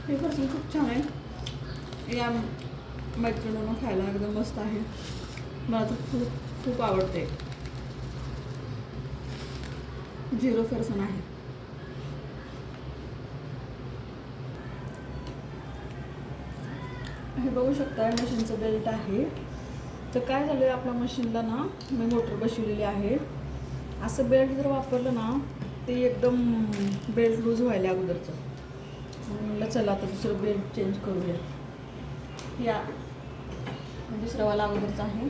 हे फरसाण खूप छान आहे. या मैत्रिणींना खायला एकदम मस्त आहे. मला तर खूप खूप आवडते. 0 फरसाण आहे. हे बघू शकता मशीनचं बेल्ट आहे. तर काय झालं आहे आपल्या मशीनला ना, मी मोटर बसवलेली आहे. असं बेल्ट जर वापरलं ना ते एकदम बेल्ट लूज व्हायला अगोदरचं. म्हणलं चला आता दुसरं बेल्ट चेंज करूया. या दुसरावाला अगोदरचा आहे.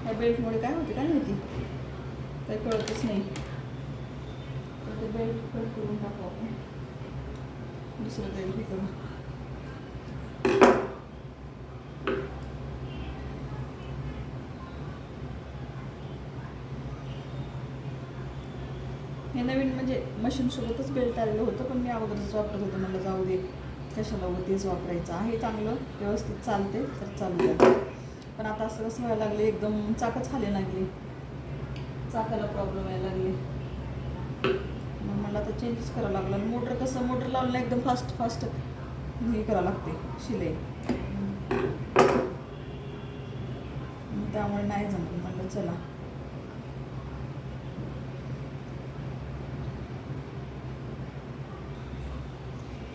ह्या बेल्टमुळे काय होते काय माहिती, काही कळतच नाही. तर ते बेल्ट कट करून टाकू आपण, दुसरं बेल्ट हे करू. हे नवीन म्हणजे मशीनसोबतच बेल्ट आलेलं होतं, पण मी अगोदरच वापरत होतं. मला जाऊ दे, कशाला तेच वापरायचं आहे. चांगलं व्यवस्थित चालते तर चालू द्या. पण आता असं कसं व्हायला लागले, एकदम चाकच खाली लागली, चाकाला प्रॉब्लेम यायला लागले. मग मला आता चेंजच करावं लागलं. मोटर कसं, मोटर लावलं एकदम फास्ट हे करावं लागते शिलाई, त्यामुळे नाही जमत. म्हणलं चला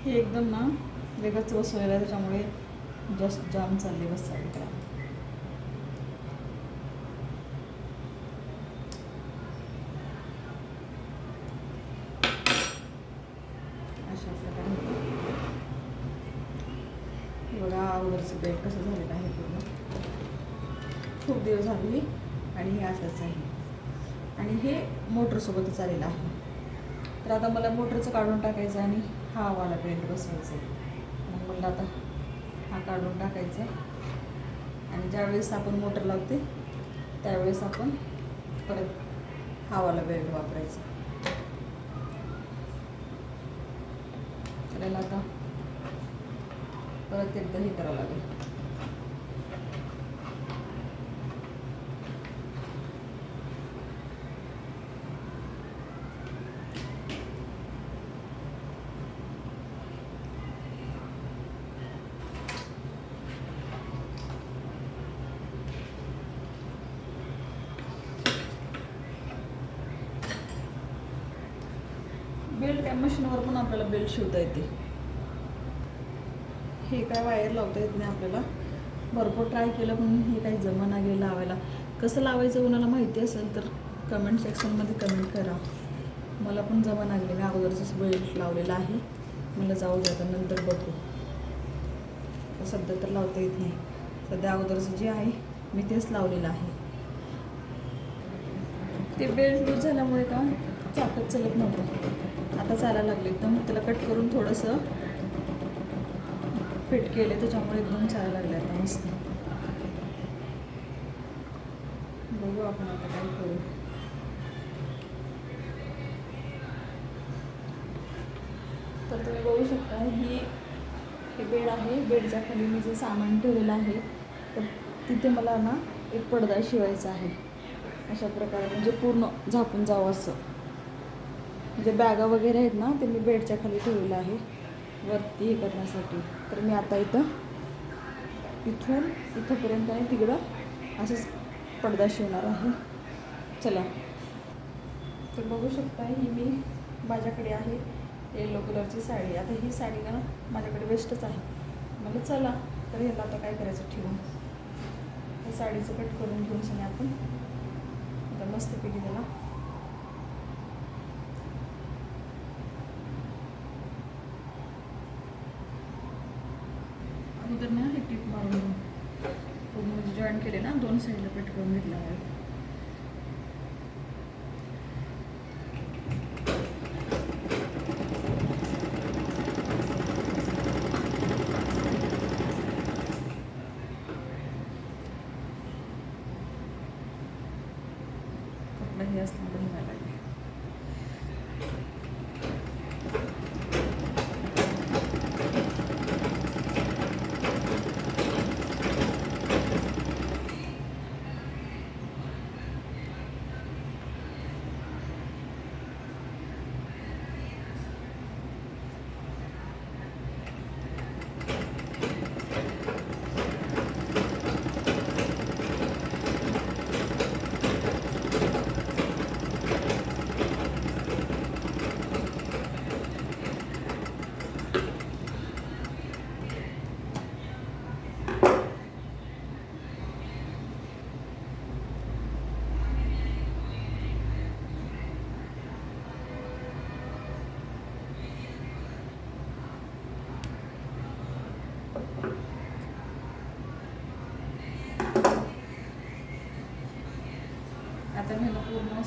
हे एकदम ना वेगळंच बसवलेलं आहे, त्याच्यामुळे जास्त जाम चालली बसायला. अशा प्रकारे बघा अगोदरचं बेल्ट कसं झालेलं आहे. पूर्ण खूप दिवस झाले आणि हे आताच आहे. आणि हे मोटरसोबतच आलेलं आहे. तर आता मला मोटरचं काढून टाकायचं आणि हा वाला बेल्ट बसवायचा आहे. मग मला आता हा काढून टाकायचा आणि ज्यावेळेस आपण मोटर लावते त्यावेळेस आपण परत हा वाला बेल्ट वापरायचा. त्याला आता परत एकदा हे करावं लागेल. बेल्ट काय मशीनवर पण आपल्याला बेल्ट शिवता येते. हे काय वायर लावता येत नाही आपल्याला. भरपूर ट्राय केलं पण हे काही जमना गेलं लावायला. कसं लावायचं कोणाला माहिती असेल तर कमेंट सेक्शनमध्ये कमेंट करा. मला पण जमना गेले. मी अगोदरच बेल्ट लावलेला आहे. मला जाऊ द्या, नंतर बघू. सध्या तर लावता येत नाही. सध्या अगोदरचं जे आहे मी तेच लावलेलं आहे. ते बेल्ट लूज झाल्यामुळे का चाकच चलत नव्हतं. आता चालायला लागले एकदम. त्याला कट करून थोडंसं फिट केले, त्याच्यामुळे एकदम चालायला लागले आता मस्त. बघू आपण आता काय करू. तर तुम्ही बघू शकता हे बेड आहे. बेडच्या खाली मी जे सामान ठेवलेलं आहे तर तिथे मला ना एक पडदा शिवायचा आहे. अशा प्रकारे म्हणजे पूर्ण झाकून जावं असं. म्हणजे बॅगा वगैरे आहेत ना ते मी बेडच्या खाली ठेवलेलं आहे वरती हे करण्यासाठी. तर मी आता इथंपर्यंत आणि तिकडं असंच पडदा शिवणार आहे. चला, तर बघू शकता ही मी माझ्याकडे आहे येलो कलरची साडी. आता ही साडी ना माझ्याकडे वेस्टच आहे. मला चला तर ह्याला आता काय करायचं ठेवून या साडीचं कट करून घेऊन सगळं आपण आता मस्तपैकी त्याला अगोदर ना हे टीप मारून म्हणजे जॉईन केले ना, 2 साईडला कट करून घेतला आहे. कपडा हे असलं तर घ्यायला लागेल.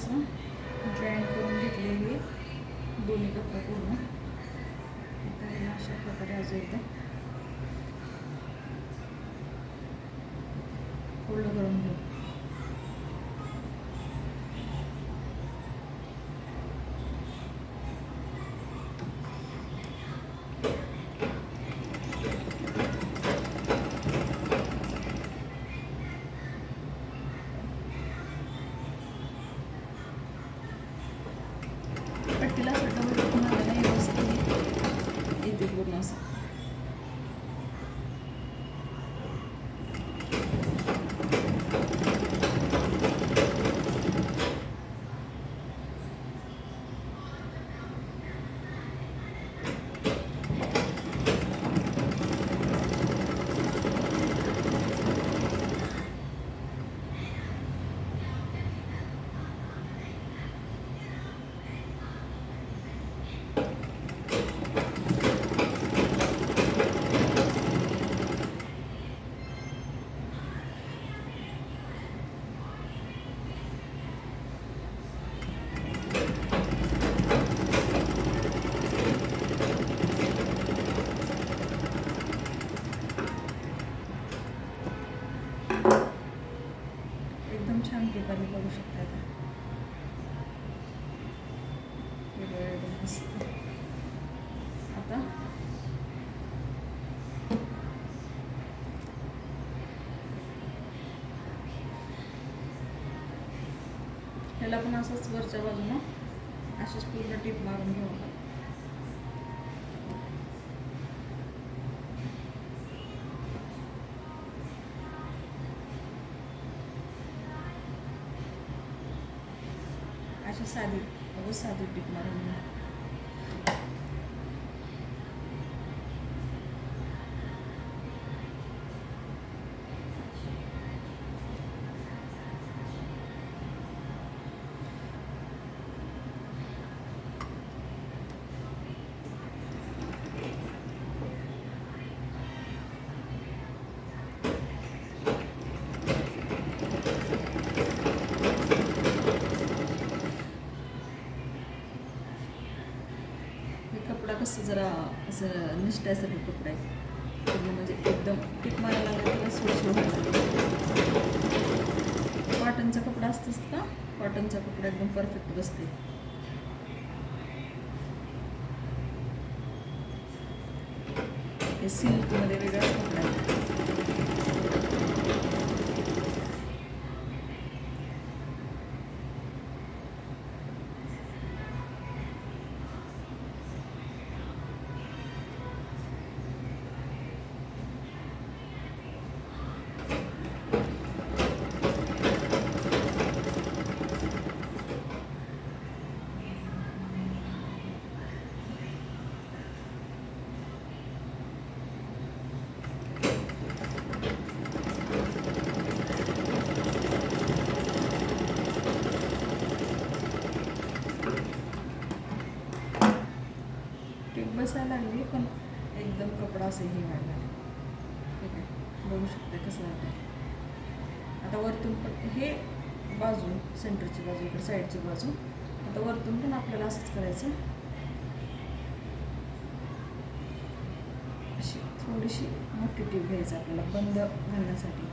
असं जॉईंट करून घेतलेली दोन्ही कपडे पूर्ण. तर अशा प्रकारे अजून एकदा फोल्ड करून घेऊ. पट्टीला स्वतः मला व्यवस्थित येते पूर्ण असं. एकदम छान पेपरने बघू शकता. आता एकदम मस्त. आता ह्याला पण असंच वरच्या बाजूला अशीच पूर्ण टीप मारून घेऊ आपण. अशी साधी टीप मारून घेऊ. कपडा कसं जरा असं निष्ठ्यासारखं कपडा आहे पूर्ण, म्हणजे एकदम टीप मारायला लागला त्याला सुळसुळ होतं. कॉटनचा कपडा असतोच का, कॉटनचा कपडा एकदम परफेक्ट बसते. हे सिल्कमध्ये वेगळाच कपडा आहे. बसायला लागली पण एकदम कपडा असं हे व्हायला लागला. ठीक आहे, बघू शकते कसं वाटतं. आता वरतून पण हे बाजू, सेंटरची बाजू, इकडे साईडची बाजू, आता वरतून पण आपल्याला असंच करायचं. अशी थोडीशी मोठी टीप घ्यायची आपल्याला बंद घालण्यासाठी.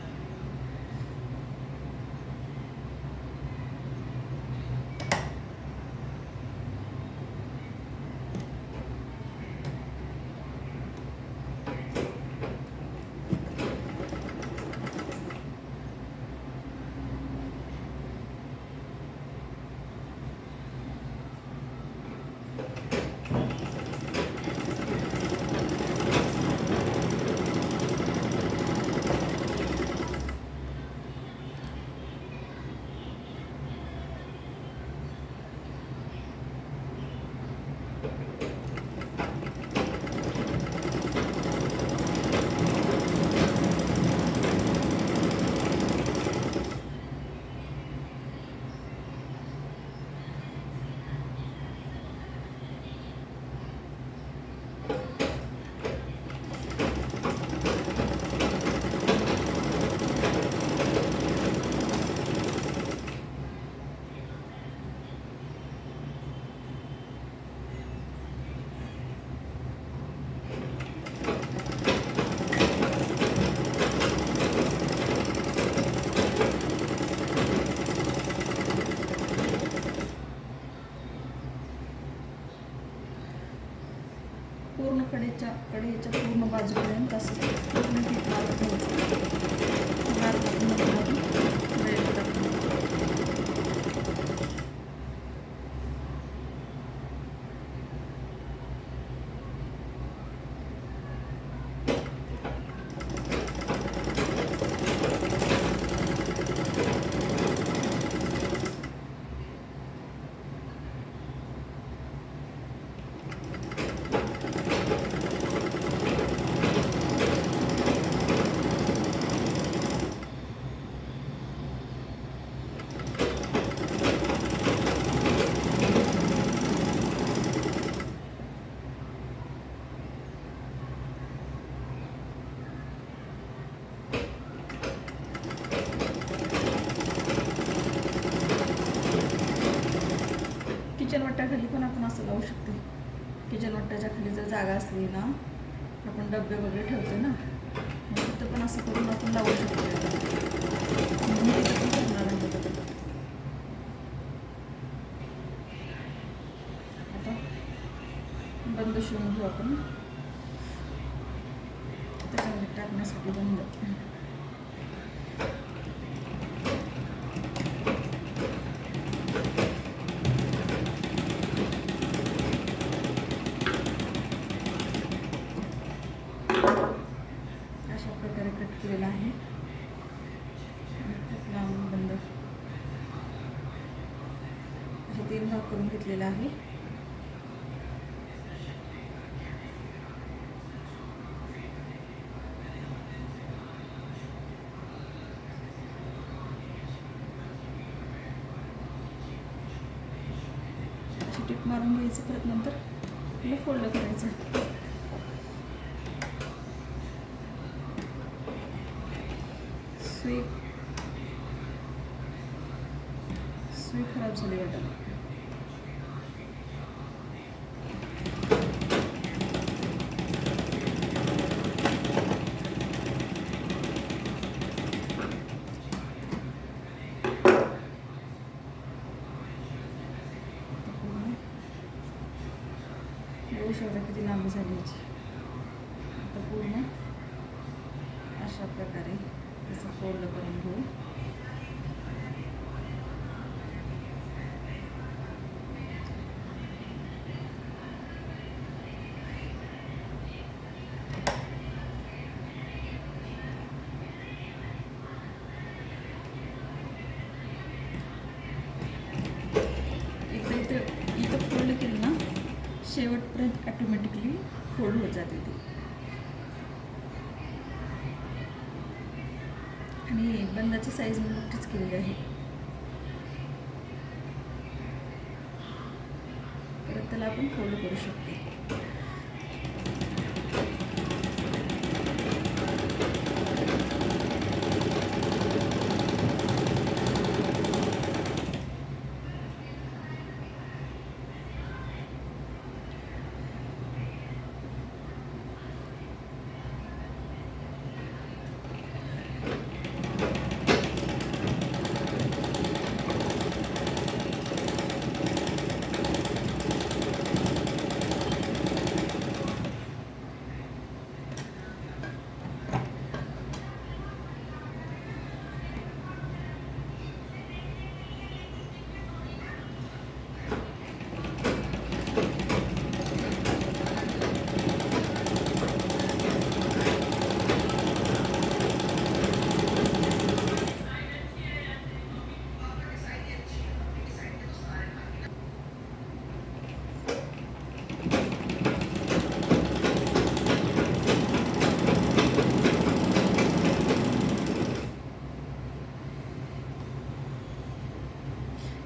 पूर्ण कढईच्या पूर्ण बाजूपर्यंत असं पूर्ण पीठ मारून घ्यायचं. ब्रेड टाकून किचन वाट्याखाली पण आपण असं लावू शकतो. किचन वाट्याच्या खाली जर जागा असली ना, आपण डबे वगैरे ठेवतो ना, मग तिथं पण असं करून आपण लावू शकतो. मी तिथं पण करणार आहे. आता बंद शिवून घेऊ आपण. त्याच्यामध्ये टाकण्यासाठी बंद. कट केलेला आहे. लावून बंद असे 3 भाग करून घेतलेला आहे. अशी टिप मारून घ्यायचं. परत नंतर तिला फोल्ड करायचं. सुई खराब झाली वाटत. बघू शकता किती लांबी झाली याची. आता पूर्ण अशा प्रकारे त्याचं फोल्ड करून घेऊ. इथं फोल्ड केलं ना, शेवटपर्यंत ॲटोमॅटिकली फोल्ड होत जाते ती. आणि बंदाची साईज मी मोठीच केलेली आहे. परत त्याला आपण फोल्ड करू शकतो.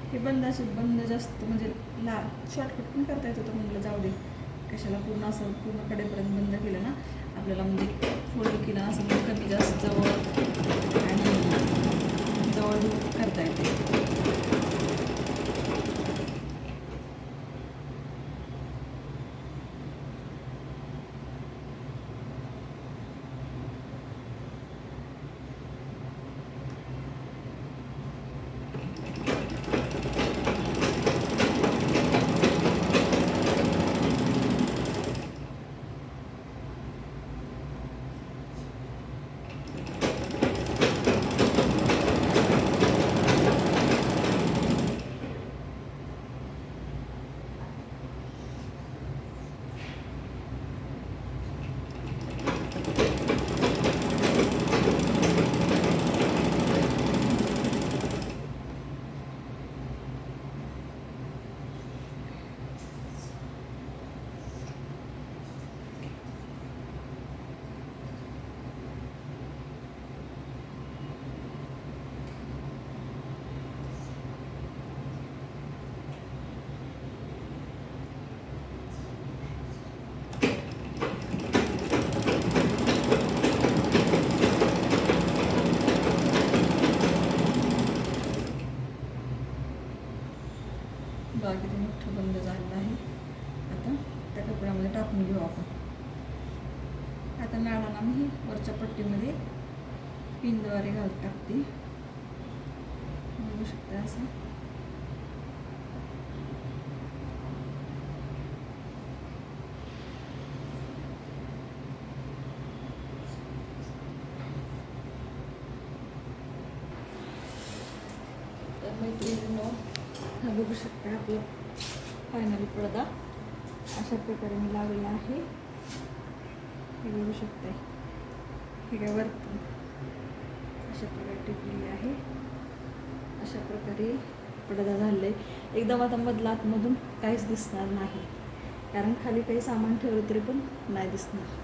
हे बंद जास्त म्हणजे शॉर्टकट पण करता येत होतं. म्हटलं जाऊ दे, कशाला पूर्ण असं पूर्ण कडेपर्यंत बंद केलं ना, आपल्याला म्हणजे फोल्ड केलं असं कमी जास्त जवळ आणि जवळ करता येते. घेऊ आपण. आता नाडाला मी वरच्या पट्टीमध्ये पिनद्वारे टाकते. बघू शकता असं. तर मैत्रिणींनो, हा बघू शकता आपला फायनली पडदा अशा प्रकारे मी लावलेला आहे. हे बघू शकता, हे काय वरती अशा प्रकारे टिकलेली आहे. अशा प्रकारे पडदा झालेला आहे. एकदम आता मधला आतमधून काहीच दिसणार नाही, कारण खाली काही सामान ठेवलं तरी पण नाही दिसणार.